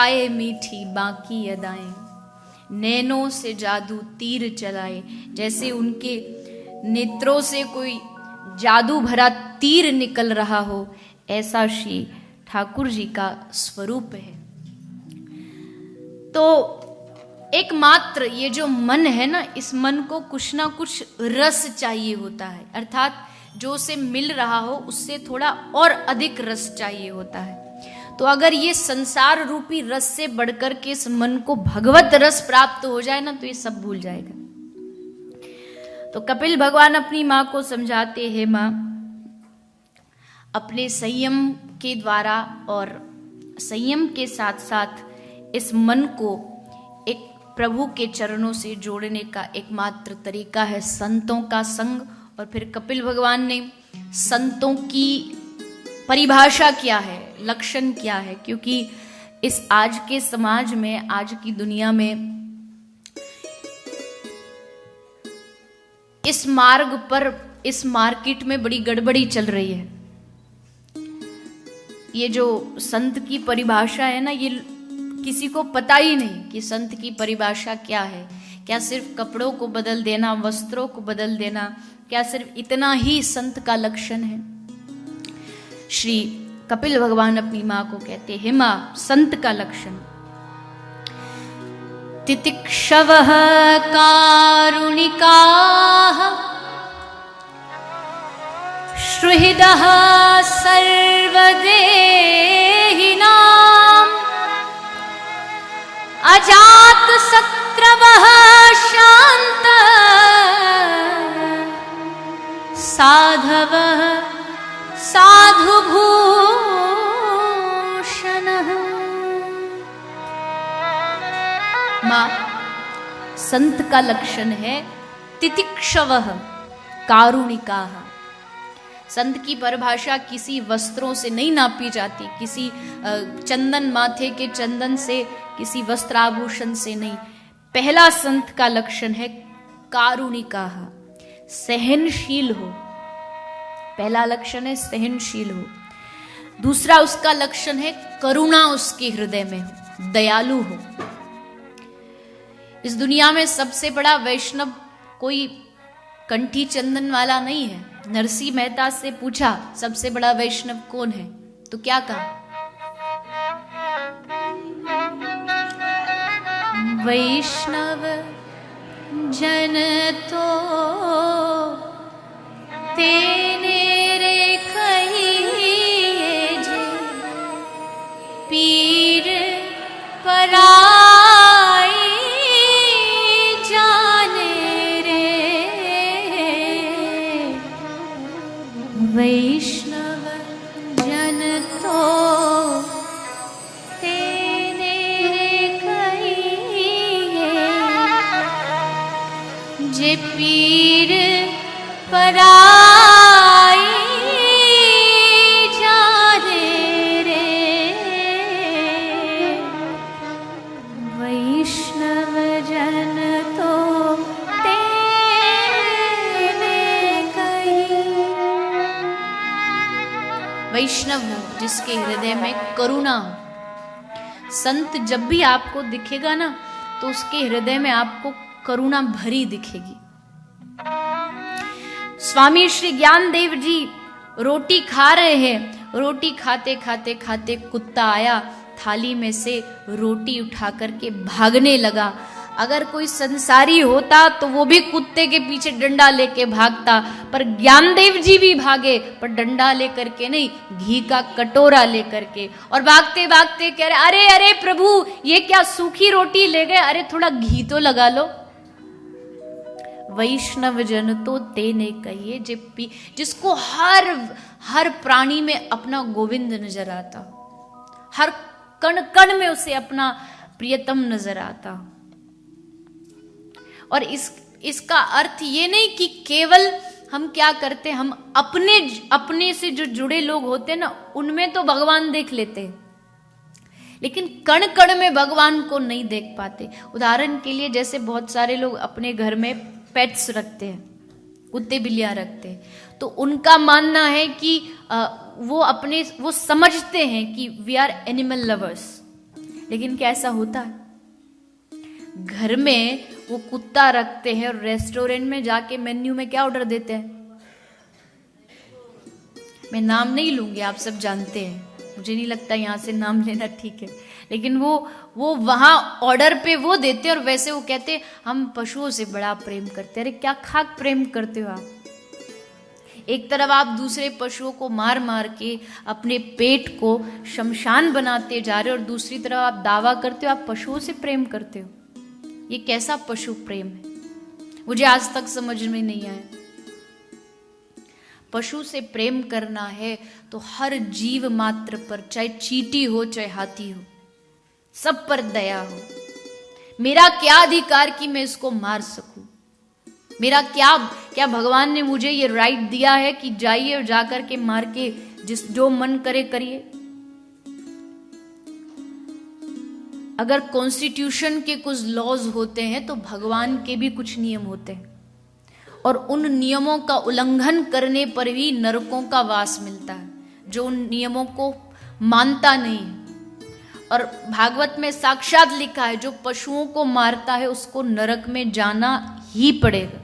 बताए मीठी बाकी अदाएं, नैनों से जादू तीर चलाए। जैसे उनके नेत्रों से कोई जादू भरा तीर निकल रहा हो, ऐसा श्री ठाकुर जी का स्वरूप है। तो एकमात्र ये जो मन है ना, इस मन को कुछ ना कुछ रस चाहिए होता है, अर्थात जो उसे मिल रहा हो उससे थोड़ा और अधिक रस चाहिए होता है। तो अगर ये संसार रूपी रस से बढ़कर के इस मन को भगवत रस प्राप्त हो जाए ना, तो ये सब भूल जाएगा। तो कपिल भगवान अपनी माँ को समझाते हैं, माँ अपने संयम के द्वारा और संयम के साथ साथ इस मन को एक प्रभु के चरणों से जोड़ने का एकमात्र तरीका है संतों का संग। और फिर कपिल भगवान ने संतों की परिभाषा क्या है, लक्षण क्या है, क्योंकि इस आज के समाज में, आज की दुनिया में, इस मार्ग पर, इस मार्केट में बड़ी गड़बड़ी चल रही है। ये जो संत की परिभाषा है ना, ये किसी को पता ही नहीं कि संत की परिभाषा क्या है। क्या सिर्फ कपड़ों को बदल देना, वस्त्रों को बदल देना, क्या सिर्फ इतना ही संत का लक्षण है? श्री कपिल भगवान अपनी माँ को कहते हैं, माँ संत का लक्षण तितिक्षवः कारुणिकाः सुहृदः सर्वदेहिनाम् अजात शत्रवः शान्त साधवः साधुभूषणः। माँ संत का लक्षण है तितिक्षवः कारुणिकाः। संत की परिभाषा किसी वस्त्रों से नहीं नापी जाती, किसी चंदन, माथे के चंदन से, किसी वस्त्राभूषण से नहीं। पहला संत का लक्षण है कारुणिकाः, सहनशील हो। पहला लक्षण है सहनशील हो। दूसरा उसका लक्षण है करुणा उसके हृदय में हो, दयालु हो। इस दुनिया में सबसे बड़ा वैष्णव कोई कंठी चंदन वाला नहीं है। नरसिंह मेहता से पूछा सबसे बड़ा वैष्णव कौन है, तो क्या कहा? वैष्णव जन तो तेने रे कहिए जे पीर पराई जाने रे। वैष्णव जन तो तेने रे कहिए जे पीर पराई जाने रे। वैष्णव जन तो तेने कही। वैष्णव हो जिसके हृदय में करुणा हो। संत जब भी आपको दिखेगा ना, तो उसके हृदय में आपको करुणा भरी दिखेगी। स्वामी श्री ज्ञानदेव जी रोटी खा रहे हैं, रोटी खाते खाते खाते कुत्ता आया, थाली में से रोटी उठा करके भागने लगा। अगर कोई संसारी होता तो वो भी कुत्ते के पीछे डंडा लेके भागता, पर ज्ञानदेव जी भी भागे, पर डंडा लेकर के नहीं, घी का कटोरा लेकर के। और भागते भागते कह रहे, अरे अरे प्रभु, ये क्या सूखी रोटी ले गए, अरे थोड़ा घी तो लगा लो। वैष्णव जन तो तेने कहिए जे पी, जिसको हर प्राणी में अपना गोविंद नजर आता, हर कण कण में उसे अपना प्रियतम नजर आता। और इसका अर्थ ये नहीं कि केवल हम क्या करते, हम अपने से जो जुड़े लोग होते हैं ना, उनमें तो भगवान देख लेते हैं, लेकिन कण कण में भगवान को नहीं देख पाते। उदाहरण के लिए, जैसे बहुत सारे लोग अपने घर में पेट्स रखते हैं, कुत्ते बिल्लियां रखते हैं, तो उनका मानना है कि वो समझते हैं कि वी आर एनिमल लवर्स, लेकिन क्या ऐसा होता है? घर में वो कुत्ता रखते हैं और रेस्टोरेंट में जाके मेन्यू में क्या ऑर्डर देते हैं? मैं नाम नहीं लूंगी, आप सब जानते हैं, मुझे नहीं लगता यहां से नाम लेना ठीक है, लेकिन वो वहां ऑर्डर पे वो देते और वैसे वो कहते हम पशुओं से बड़ा प्रेम करते हैं। अरे क्या खाक प्रेम करते हो आप? एक तरफ आप दूसरे पशुओं को मार मार के अपने पेट को शमशान बनाते जा रहे हो और दूसरी तरफ आप दावा करते हो आप पशुओं से प्रेम करते हो। ये कैसा पशु प्रेम है? मुझे आज तक समझ में नहीं आया। पशु से प्रेम करना है तो हर जीव मात्र पर, चाहे चींटी हो चाहे हाथी हो, सब पर दया हो। मेरा क्या अधिकार कि मैं इसको मार सकूं? मेरा क्या भगवान ने मुझे ये राइट दिया है कि जाइए और जाकर के मार के जिस जो मन करे करिए? अगर कॉन्स्टिट्यूशन के कुछ लॉज होते हैं तो भगवान के भी कुछ नियम होते हैं, और उन नियमों का उल्लंघन करने पर भी नरकों का वास मिलता है, जो उन नियमों को मानता नहीं है। और भागवत में साक्षात लिखा है जो पशुओं को मारता है उसको नरक में जाना ही पड़ेगा।